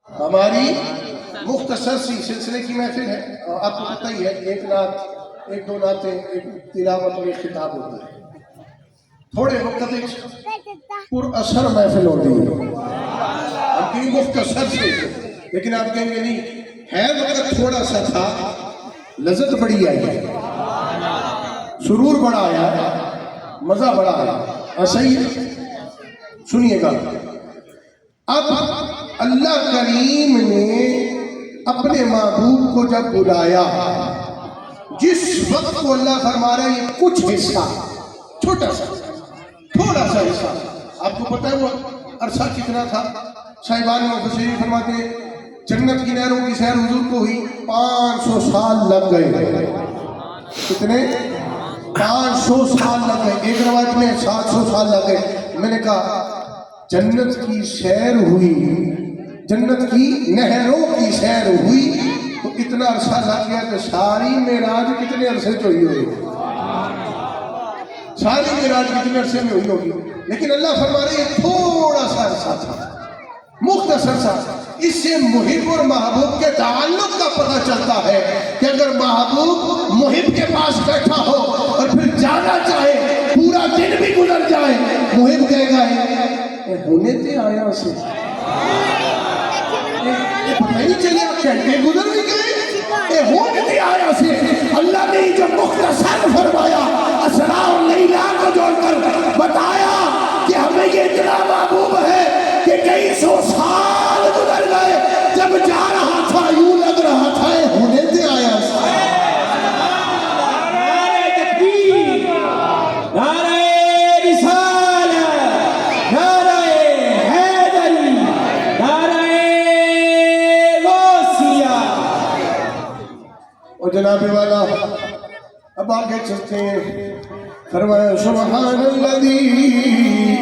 ہماری مختصر سی سلسلے کی محفل ہے، اور آپ کو پتہ ہی ہے ایک نعت، ایک دو نعتیں، ایک تلاوت اور ایک خطاب ہوتا ہے. تھوڑے وقت پر اثر محفل ہوتی ہے. ہم کی مختصر سے، لیکن آپ کہیں گے نہیں ہے وقت تھوڑا سا تھا، لذت بڑی آئی ہے، سرور بڑا آیا ہے، مزہ بڑا آیا. ایسا ہی سنیے گا. اب اللہ کریم نے اپنے محبوب کو جب بلایا، جس وقت کو اللہ فرما رہا ہے یہ کچھ حصہ، چھوٹا سا تھوڑا سا حصہ. آپ کو پتہ ہے وہ عرصہ کتنا تھا؟ صاحبان مفسرین فرماتے ہیں جنت کی نہروں کی سیر حضور کو ہوئی 500 سال لگ گئے. کتنے؟ 500 سال لگ گئے. ایک روایت میں 700 سال لگ گئے. میں نے کہا جنت کی سیر ہوئی، جنت کی نہروں کی سیر ہوئی تو اتنا عرصہ لگ گیا کہ ساری معراج کتنے عرصے سے ہوئی ہوگی؟ ساری معراج کتنے عرصے میں ہوئی ہوگی؟ لیکن اللہ فرما رہے ہیں تھوڑا سا عرصہ تھا، مختصر سا. اس سے محب اور محبوب کے تعلق کا پتہ چلتا ہے کہ اگر محبوب محب کے پاس بیٹھا ہو اور پھر جانا چاہے، پورا دن بھی گزر جائے، محب کہے گا ہونے تے آیا سے پتہ نہیں چلے گھنٹے گزر بھی گئے، ہونے تے آیا سے. اللہ نے جو مختصر فرمایا اسرا اور لیلا کو جوڑ کر بتایا کہ ہمیں یہ اتنا محبوب ہے کہ کئی سو سال گزر گئے، جب جا رہا تھا یوں لگ رہا تھا ہونے تے آیا سے. نعرہ تکبیر، نعرہ رسالت، نعرہ حیدری، نعرہ غوثیہ. اور جناب والا اب آگے چلتے ہیں. فرمایا سبحان الذی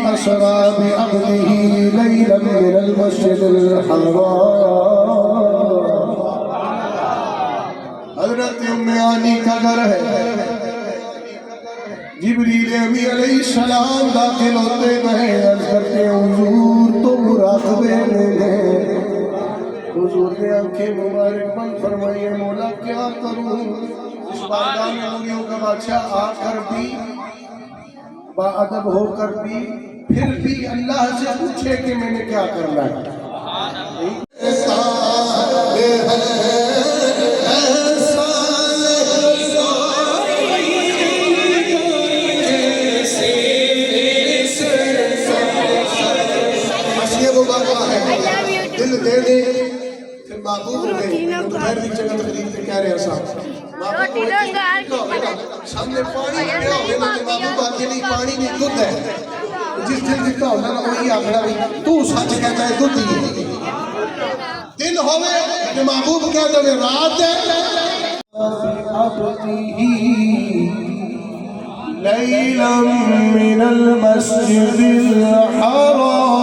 اسری بعبدہ لیلا من المسجد الحرام. حضرت ام ہانی کا گھر ہے. جبریل امی علیہ السلام داخل ہوتے ہیں، عرض کرتے ہیں حضور تو مراقبے میں ہیں. حضور نے آنکھیں مبارک بند فرمائیے مولا کیا کروں؟ اس بارگاہ میں مولیوں کا بادشاہ آ کر بھی، با ادب ہو کر بھی، پھر بھی اللہ سے پوچھے کہ میں نے کیا کرنا ہے. بس یہ وہ بارگاہ ہے، دل دے دے پھر محبوب ہوئے. دوپہر کی جگہ تقریب سے کہہ رہے ہیں صاحب سامنے پانی پیا ہوئے نا کہ محبوب آگے نہیں پانی نہیں دودھ ہے. جس دل دیتا ہونا نا وہی آگڑا بھی تو سچ کہتا ہے دودھ ہی دن ہوئے کہ محبوب کہتا ہے رات ہے. لیلا من المسجد الحرام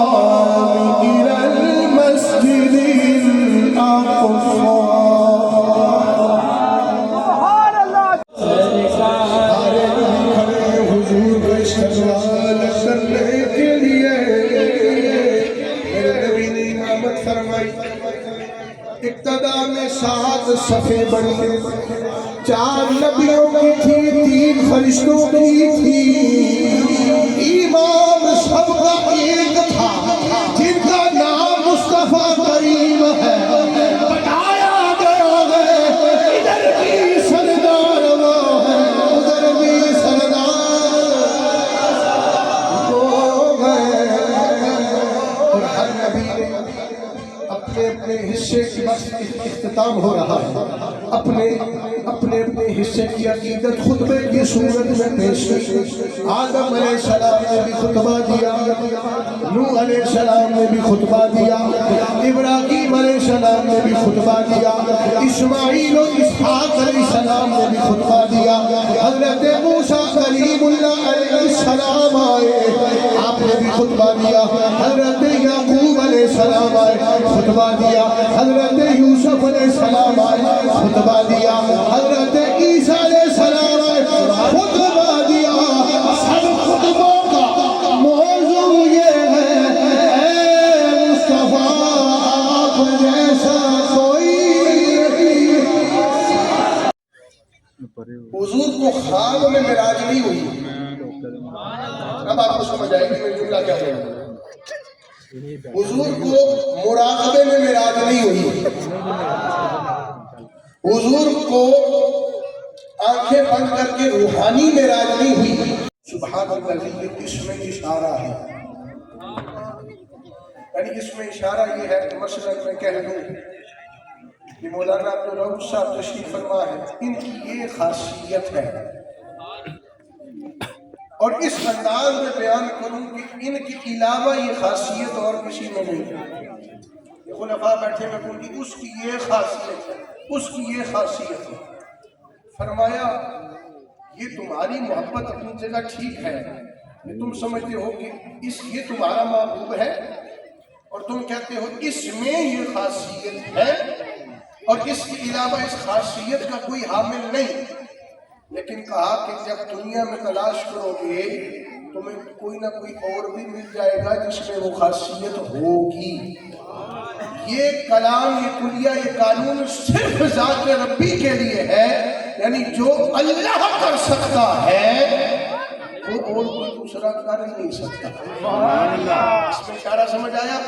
الى المسجد الاقصى. ابتدا میں 7 صفیں بنی، 4 نبیوں کی تھی، 3 فرشتوں کی تھی. ایمان سب کا ایک تھا جن کا نام مصطفیٰ کریم ہے. بتایا گیا ہے ادھر بھی سردار وہ ہے، ادھر بھی سردار وہ ہے. اور ہر نبی اپنے اپنے حصے کی بس اختتام ہو رہا ہے. اپنے حصے کی عقیدت خطبے کی صورت میں پیش کی. آدم علیہ السلام نے بھی خطبہ دیا، نوح علیہ السلام نے بھی خطبہ دیا، ابراہیم علیہ السلام نے بھی خطبہ دیا، اسماعیل و اسحاق علیہ السلام نے بھی خطبہ دیا. حضرت موسیٰ کلیم اللہ علیہ السلام آئے، آپ نے بھی خطبہ دیا. حضرت یعقوب علیہ السلام آئے، خطبہ دیا. حضرت یوسف علیہ السلام آئے، خطبہ دیا. حضرت عیسیٰ علیہ السلام آئے، خطبہ دیا. سب خطبوں کا موضوع یہ ہے اے مصطفیٰ آپ سمجھ آئے گی میں جملہ کیا کہہ رہا ہوں۔ حضور کو مراقبے میں معراج نہیں ہوئی، حضور کو آنکھیں بند کر کے روحانی معراج نہیں ہوئی۔ سبحان اللہ، یہ اس میں اشارہ ہے، یعنی اس میں اشارہ یہ ہے کہ مثلا میں کہہ دوں کہ مولانا عبدالرؤف صاحب تشریف فرما ہے، ان کی یہ خاصیت ہے، اور اس انداز میں بیان کروں کہ ان کے علاوہ یہ خاصیت اور کسی میں نہیں ہے۔ یہ خلفاء بیٹھے میں کہوں کہ اس کی یہ خاصیت ہے، اس کی یہ خاصیت ہے۔ فرمایا یہ تمہاری محبت اپنی جگہ ٹھیک ہے کہ تم سمجھتے ہو کہ یہ تمہارا محبوب ہے، اور تم کہتے ہو اس میں یہ خاصیت ہے اور اس کے علاوہ اس خاصیت کا کوئی حامل نہیں، لیکن کہا کہ جب دنیا میں تلاش کرو گے تمہیں کوئی نہ کوئی اور بھی مل جائے گا جس میں وہ خاصیت ہوگی۔ یہ کلام، یہ کلیہ، یہ قانون صرف ذات ربی کے لیے ہے، یعنی جو اللہ کر سکتا ہے وہ اور کوئی دوسرا کر نہیں سکتا۔ اس میں اشارہ سمجھ آیا؟